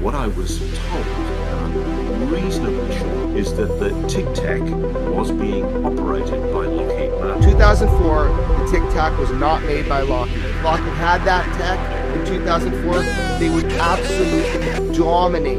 what I was told, and I'm reasonably sure, is that the Tic Tac was being operated by Lockheed Martin. 2004, the Tic Tac was not made by Lockheed. If Lockheed had that tech in 2004, they would absolutely dominate.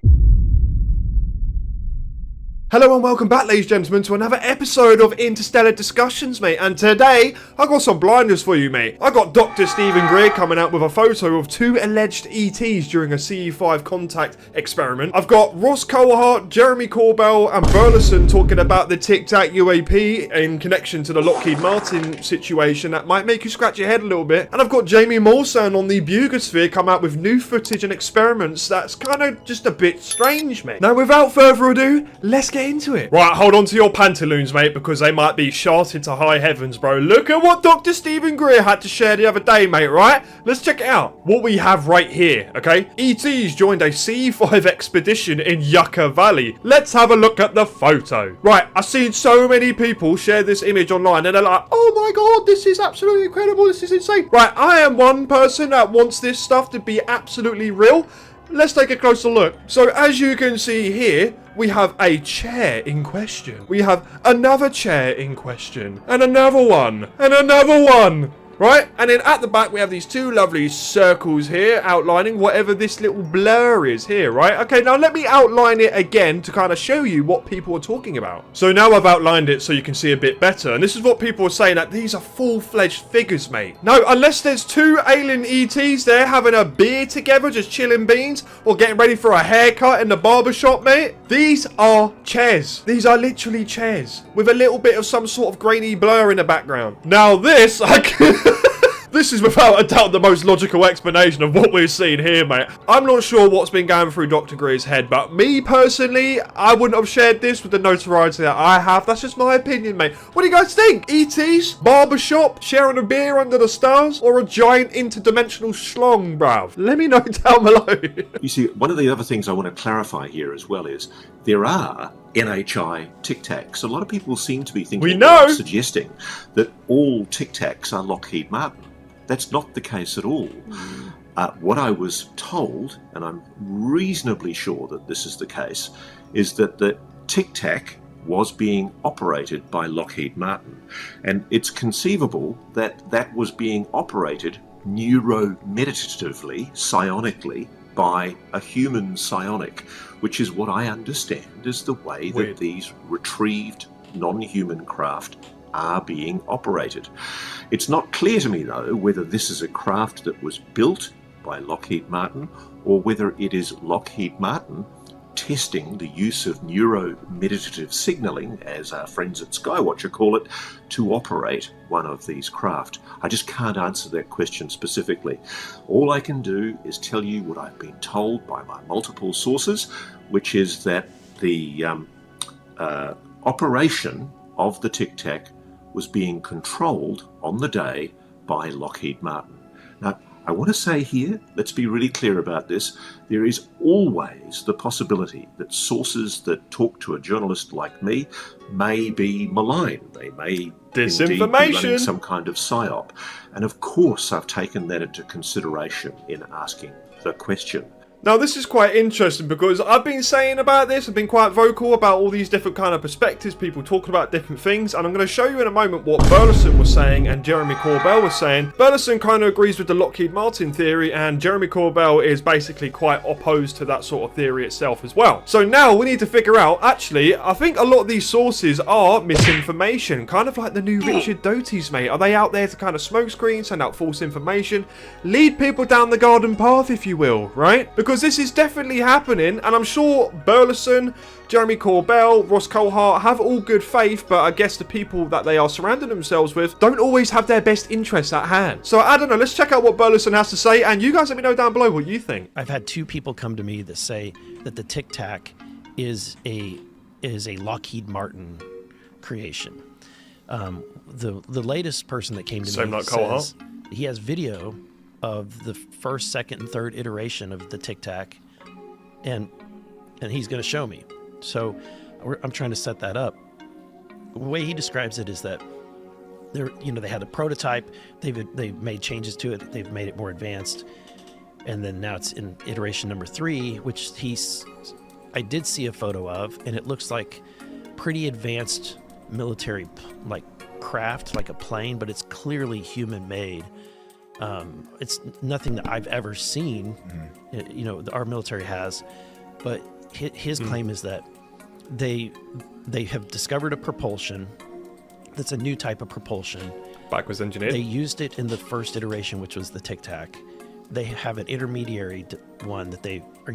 Hello and welcome back, ladies and gentlemen, to another episode of Interstellar Discussions, mate. And today, I got some blinders for you, mate. I got Dr. Stephen Greer coming out with a photo of two alleged E.T.s during a CE5 contact experiment. I've got Ross Coulthart, Jeremy Corbell, and Burlison talking about the Tic Tac UAP in connection to the Lockheed Martin situation that might make you scratch your head a little bit. And I've got Jamie Corbell on the Buga Sphere come out with new footage and experiments that's kind of just a bit strange, mate. Now, without further ado, let's get into it. Right, hold on to your pantaloons, mate, because they might be shot into high heavens, bro. Look at what Dr. Stephen Greer had to share the other day, mate, right? Let's check it out. What we have right here, okay? E.T.s joined a CE5 expedition in Yucca Valley. Let's have a look at the photo. Right, I've seen so many people share this image online and they're like, oh my god, this is absolutely incredible, this is insane. Right, I am one person that wants this stuff to be absolutely real. Let's take a closer look. So as you can see here, we have a chair in question. We have another chair in question. And another one. And another one. Right? And then at the back, we have these two lovely circles here outlining whatever this little blur is here, right? Okay, now let me outline it again to kind of show you what people are talking about. So now I've outlined it so you can see a bit better. And this is what people are saying, that these are full-fledged figures, mate. No, unless there's two alien ETs there having a beer together, just chilling beans, or getting ready for a haircut in the barber shop, mate. These are chairs. These are literally chairs with a little bit of some sort of grainy blur in the background. Now this, this is without a doubt the most logical explanation of what we're seeing here, mate. I'm not sure what's been going through Dr. Greer's head, but me personally, I wouldn't have shared this with the notoriety that I have. That's just my opinion, mate. What do you guys think? E.T.s, barbershop, sharing a beer under the stars, or a giant interdimensional schlong, bruv? Let me know down below. You see, one of the other things I want to clarify here as well is there are NHI Tic Tacs. A lot of people seem to be thinking, suggesting that all Tic Tacs are Lockheed Martin. That's not the case at all. What I was told, and I'm reasonably sure that this is the case, is that the Tic Tac was being operated by Lockheed Martin. And it's conceivable that that was being operated neuromeditatively, psionically, by a human psionic, which is what I understand is the way that these retrieved non-human craft are being operated. It's not clear to me, though, whether this is a craft that was built by Lockheed Martin or whether it is Lockheed Martin testing the use of neuromeditative signaling, as our friends at Skywatcher call it, to operate one of these craft. I just can't answer that question specifically. All I can do is tell you what I've been told by my multiple sources, which is that the operation of the Tic Tac was being controlled on the day by Lockheed Martin. Now, I want to say here, let's be really clear about this, there is always the possibility that sources that talk to a journalist like me may be malign. They may indeed be running some kind of psyop. And of course, I've taken that into consideration in asking the question. Now, this is quite interesting because I've been saying about this, I've been quite vocal about all these different kind of perspectives, people talking about different things, and I'm going to show you in a moment what Burlison was saying and Jeremy Corbell was saying. Burlison kind of agrees with the Lockheed Martin theory, and Jeremy Corbell is basically quite opposed to that sort of theory itself as well. So now we need to figure out, actually, I think a lot of these sources are misinformation, kind of like the new Richard Doty's, mate. Are they out there to kind of smokescreen, send out false information, lead people down the garden path, if you will, right? Because this is definitely happening, and I'm sure Burlison, Jeremy Corbell, Ross Coulthart have all good faith, but I guess the people that they are surrounding themselves with don't always have their best interests at hand. So I don't know, let's check out what Burlison has to say, and you guys let me know down below what you think. I've had two people come to me that say that the Tic Tac is a Lockheed Martin creation. The latest person that came to me says he has video of the first, second, and third iteration of the Tic Tac, and he's going to show me. So I'm trying to set that up. The way he describes it is that they had a prototype. They've made changes to it. They've made it more advanced, and then now it's in iteration number 3, which I did see a photo of, and it looks like pretty advanced military like craft, like a plane, but it's clearly human made. It's nothing that I've ever seen, our military has, but his claim is that they have discovered a propulsion that's a new type of propulsion. Backwards engineered. They used it in the first iteration, which was the Tic Tac. They have an intermediary one that they are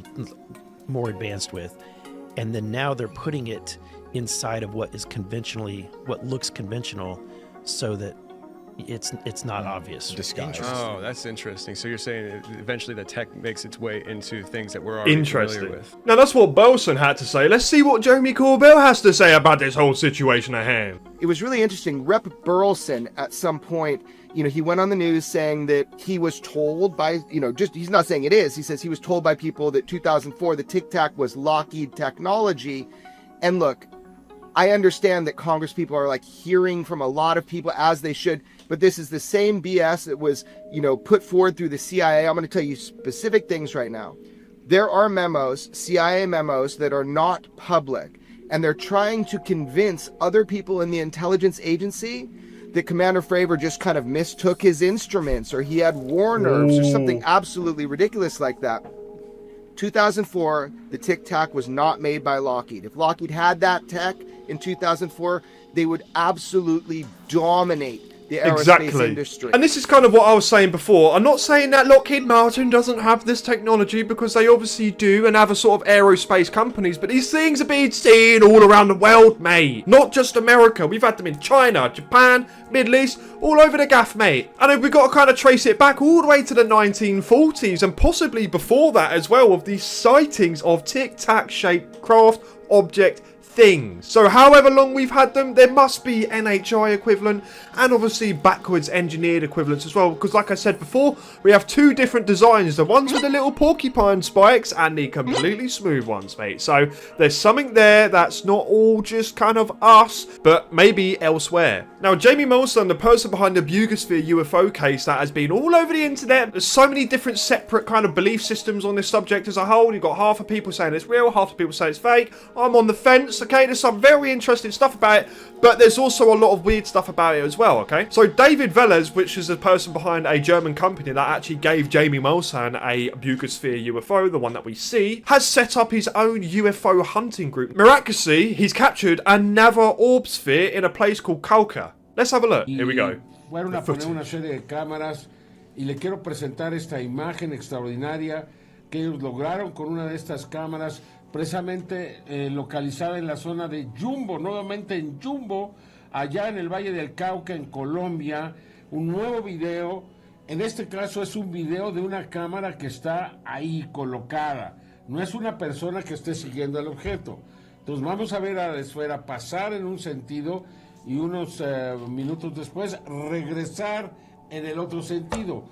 more advanced with, and then now they're putting it inside of what looks conventional, so that it's not obvious disguise. Oh, that's interesting. So you're saying eventually the tech makes its way into things that we're already familiar with. Now that's what Burlison had to say. Let's see what Jeremy Corbell has to say about this whole situation at hand. It was really interesting. Rep. Burlison at some point, he went on the news saying that he was told by, he's not saying it is. He says he was told by people that 2004, the Tic Tac was Lockheed technology. And look, I understand that Congress people are like hearing from a lot of people, as they should, but this is the same BS that was, put forward through the CIA. I'm going to tell you specific things right now. There are memos, CIA memos, that are not public, and they're trying to convince other people in the intelligence agency that Commander Fravor just kind of mistook his instruments, or he had war nerves, or something absolutely ridiculous like that. 2004, the Tic Tac was not made by Lockheed. If Lockheed had that tech in 2004, they would absolutely dominate the aerospace industry. And this is kind of what I was saying before. I'm not saying that Lockheed Martin doesn't have this technology, because they obviously do, and have a sort of aerospace companies, but these things are being seen all around the world, mate. Not just America. We've had them in China, Japan, Middle East, all over the gaff, mate. And we've got to kind of trace it back all the way to the 1940s, and possibly before that as well, of these sightings of Tic Tac shaped craft object things. So however long we've had them, there must be NHI equivalent, and obviously backwards engineered equivalents as well, because like I said before, we have two different designs, the ones with the little porcupine spikes and the completely smooth ones, mate. So there's something there that's not all just kind of us, but maybe elsewhere. Now, Jamie Mulson, the person behind the Bugosphere UFO case that has been all over the internet, there's so many different separate kind of belief systems on this subject as a whole. You've got half of people saying it's real, half of people say it's fake. I'm on the fence. Okay, there's some very interesting stuff about it, but there's also a lot of weird stuff about it as well, okay? So David Velez, which is the person behind a German company that actually gave Jamie Mulsan a Bugosphere UFO, the one that we see, has set up his own UFO hunting group. Miraculously, he's captured another orb sphere in a place called Cauca. Let's have a look. Here we go. Fueron a poner una serie de cámaras y le quiero presentar esta imagen extraordinaria que ellos lograron con una de estas cámaras, precisamente localizada en la zona de Jumbo, nuevamente en Jumbo, allá en el Valle del Cauca, en Colombia. Un nuevo video, en este caso es un video de una cámara que está ahí colocada, no es una persona que esté siguiendo el objeto. Entonces vamos a ver a la esfera pasar en un sentido y unos minutos después regresar en el otro sentido.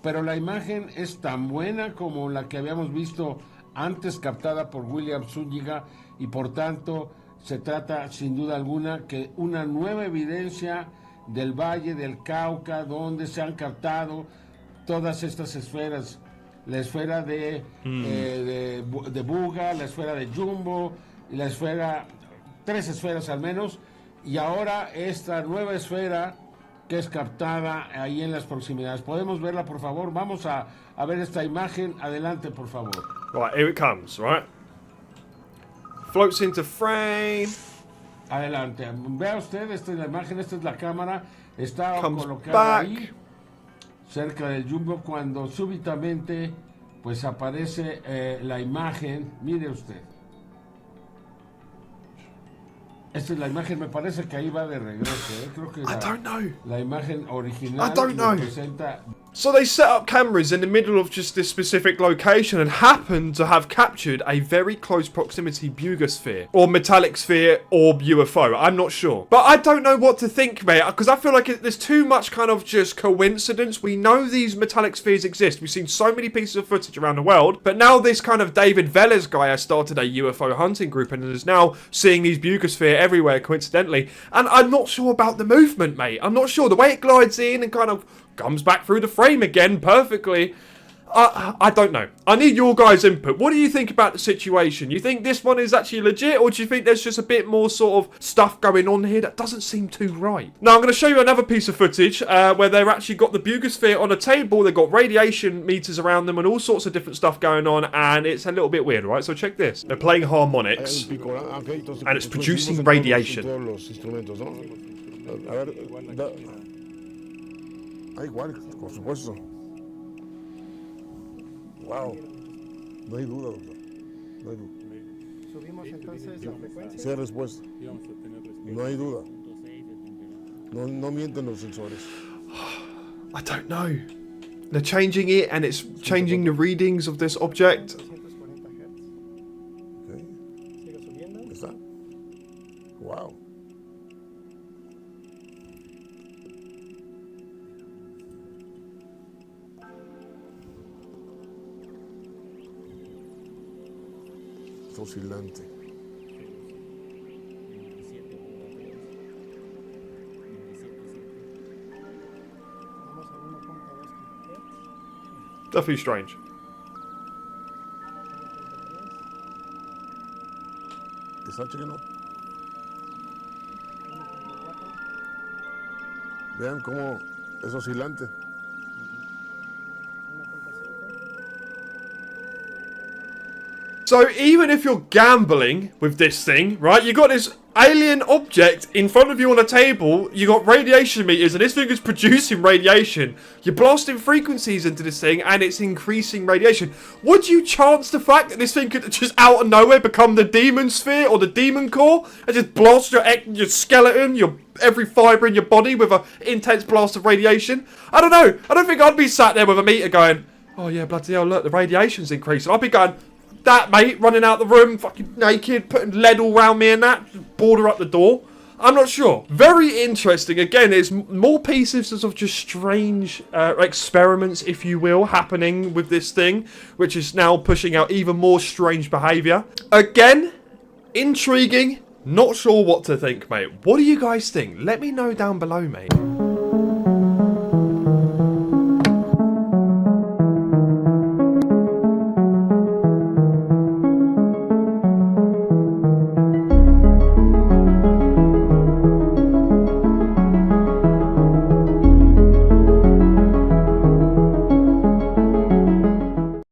Pero la imagen es tan buena como la que habíamos visto antes, captada por William Zúñiga, y por tanto se trata sin duda alguna que una nueva evidencia del Valle del Cauca, donde se han captado todas estas esferas, la esfera de Buga, la esfera de Jumbo, y la esfera, 3 esferas al menos, y ahora esta nueva esfera que es captada ahí en las proximidades. ¿Podemos verla, por favor? Vamos a ver esta imagen. Adelante, por favor. Right, here it comes, right? Floats into frame. Adelante. Vea usted, esta es la imagen, esta es la cámara. Está colocada ahí, cerca del Jumbo, cuando súbitamente pues aparece la imagen. Mire usted. Esta es la imagen, me parece que ahí va de regreso. Creo que la imagen original presenta. So they set up cameras in the middle of just this specific location and happened to have captured a very close proximity Bugosphere or metallic sphere orb UFO. I'm not sure. But I don't know what to think, mate, because I feel like there's too much kind of just coincidence. We know these metallic spheres exist. We've seen so many pieces of footage around the world. But now this kind of David Velez guy has started a UFO hunting group and is now seeing these Bugosphere everywhere coincidentally. And I'm not sure about the movement, mate. I'm not sure. The way it glides in and kind of comes back through the frame again perfectly. I don't know. I need your guys' input. What do you think about the situation? You think this one is actually legit, or do you think there's just a bit more sort of stuff going on here that doesn't seem too right? Now, I'm going to show you another piece of footage where they've actually got the Bugosphere on a table. They've got radiation meters around them and all sorts of different stuff going on, and it's a little bit weird, right? So check this. They're playing harmonics, and it's producing radiation. Wow. No hay duda, doctor. No hay duda. Subimos entonces la frecuencia. Sea respuesta. No hay duda. No mienten los sensores. I don't know. They're changing it, and it's changing the readings of this object. Okay. ¿Está? Wow. Es oscilante. Definitely strange. ¿Está chequeno? Vean cómo es oscilante. So even if you're gambling with this thing, right, you got this alien object in front of you on a table, you got radiation meters, and this thing is producing radiation. You're blasting frequencies into this thing, and it's increasing radiation. Would you chance the fact that this thing could just out of nowhere become the demon sphere or the demon core and just blast your skeleton, your every fibre in your body with an intense blast of radiation? I don't know. I don't think I'd be sat there with a meter going, oh yeah, bloody hell, look, the radiation's increasing. I'd be going, that mate, running out the room, fucking naked, putting lead all around me and that, just border up the door. I'm not sure. Very interesting. Again, there's more pieces of just strange experiments, if you will, happening with this thing, which is now pushing out even more strange behaviour. Again, intriguing. Not sure what to think, mate. What do you guys think? Let me know down below, mate.